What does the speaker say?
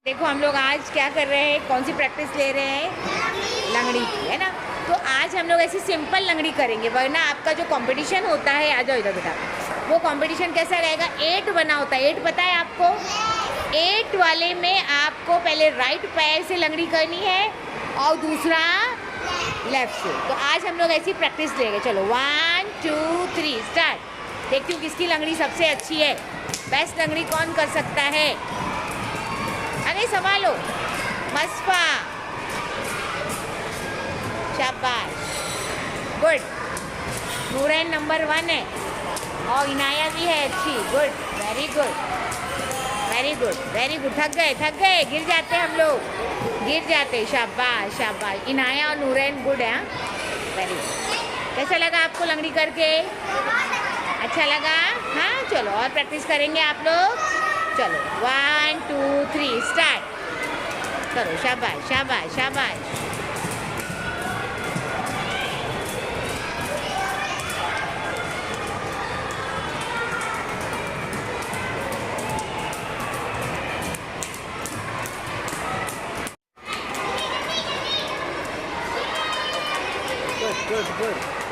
देखो हम लोग आज क्या कर रहे हैं, कौन सी प्रैक्टिस ले रहे हैं, लंगड़ी की, है ना। तो आज हम लोग ऐसी सिंपल लंगड़ी करेंगे, वरना आपका जो कंपटीशन होता है, आ जाओ इधर बेटा, वो कंपटीशन कैसा रहेगा, 8 बना होता है। 8 पता है आपको? 8 वाले में आपको पहले राइट पैर से लंगड़ी करनी है और दूसरा लेफ्ट से। तो आज हम लोग ऐसी प्रैक्टिस लेंगे। चलो 1 2 3 स्टार्ट। देखती हूँ किसकी लंगड़ी सबसे अच्छी है, बेस्ट लंगड़ी कौन कर सकता है। अरे संभालो, मस्फा, शाबाश, गुड। नूरैन नंबर 1 है और इनाया भी है अच्छी, good, very good, very good, very good. थक गए, गिर जाते हम लोग, गिर जाते। शाबाश शाबाश, इनाया और नूरैन गुड है, वेरी गुड। कैसा लगा आपको लंगड़ी करके? अच्छा लगा? हाँ, चलो और प्रैक्टिस करेंगे आप लोग। चलो 1 2 3 स्टार्ट करो। शाबाश शाबाश शाबाश। Good good good.